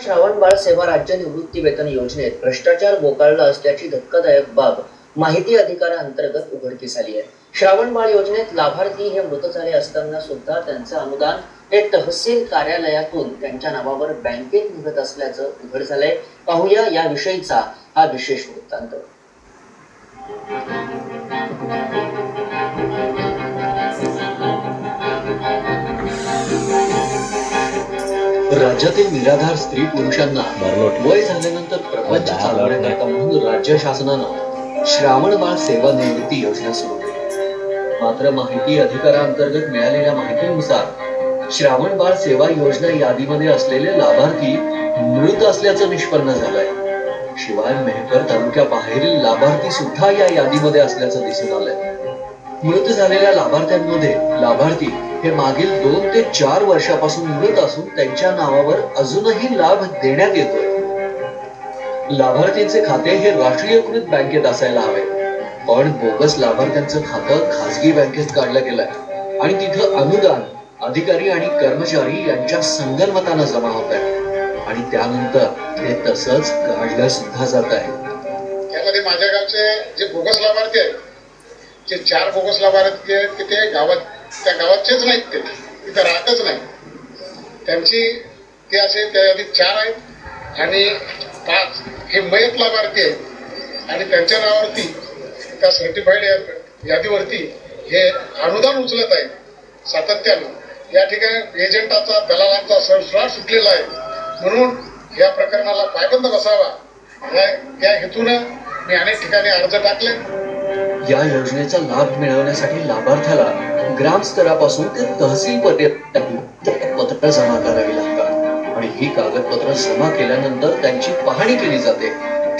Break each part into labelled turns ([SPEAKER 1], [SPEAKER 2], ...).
[SPEAKER 1] श्रावणबाळ सेवा राज्य निवृत्ती वेतन योजनेत भ्रष्टाचार बोकाळला असल्याची धक्कादायक बाब माहिती अधिकाराअंतर्गत उघडकीस आली आहे। श्रावणबाळ योजनेत लाभार्थी हे मृत झाले असताना सुद्धा त्यांचे अनुदान हे तहसील कार्यालयातून त्यांच्या नावावर बँकेत निघत असल्याचं उघड झालंय। पाहूया याविषयीचा हा विशेष वृत्तांत। राज्यातील निराधार स्त्री पुरुषांना वय झाल्यानंतर प्रपंच चालवण्याकरता म्हणून राज्य शासनानं श्रावणबाळ सेवा निवृत्ती योजना सुरू केली। मात्र माहिती अधिकाराअंतर्गत मिळालेल्या माहितीनुसार श्रावणबाळ सेवा योजना यादीमध्ये असलेले लाभार्थी मृत असल्याचं निष्पन्न झालंय। शिवाय मेहकर तालुक्याबाहेरील लाभार्थी सुद्धा या यादीमध्ये असल्याचं दिसून आलंय। मृत झालेल्या लाभार्थ्यांमध्ये लाभार्थी हे मागील 2 ते 4 वर्षापासून मृत असून त्यांच्या नावावर अजूनही लाभ देण्यात येतोय। लाभार्थींचे खाते हे राष्ट्रीयकृत बँकेत असायला हवे, पण बोगस लाभार्थ्यांचं खातं खासगी बँकेत काढलं गेलंय आणि तिथं अनुदान अधिकारी आणि कर्मचारी यांच्या संगनमतानं जमा होत आहे आणि त्यानंतर ते तसंच काढलं सुद्धा जात आहे।
[SPEAKER 2] त्यामध्ये माझ्या गावचे जे बोगस लाभार्थी आहेत, जे 4 बोगस लाभार्थी आहेत की ते त्या गावाचेच नाहीत, ते तिथं राहतच नाही त्यांची, ते असे त्या यादीत 4 आहेत आणि 5 हे मयत लाभार्थी आहेत आणि त्यांच्या नावावरती त्या सर्टिफाईड यादीवरती हे अनुदान उचलत आहेत सातत्यानं। या ठिकाणी एजंटाचा दलालांचा सरसराट सुटलेला आहे, म्हणून या प्रकरणाला पायबंद बसावा या हेतूनं मी अनेक ठिकाणी अर्ज टाकले।
[SPEAKER 1] या योजनेचा लाभ मिळवण्यासाठी लाभार्थ्याला ग्रामस्तरापासून ते तहसील पत्र जमा करावी लागतात आणि ही कागदपत्र जमा केल्यानंतर त्यांची पाहणी केली जाते।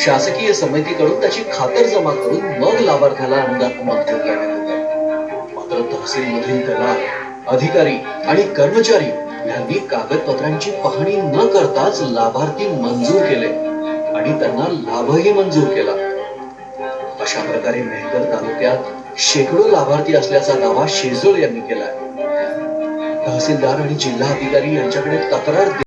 [SPEAKER 1] शासकीय समितीकडून त्याची खातर जमा करून मग लाभार्थ्याला अनुदान मंजूर करण्यात येतं। मात्र तहसील मधील दलाल, अधिकारी आणि कर्मचारी यांनी कागदपत्रांची पाहणी न करताच लाभार्थी मंजूर केले आणि त्यांना लाभही मंजूर केला। अशा प्रकारे मेहकर तालुक्यात शेकडो लाभार्थी असल्याचा दावा शेजोळ यांनी केलाय। तहसीलदार आणि जिल्हा अधिकारी यांच्याकडे तक्रार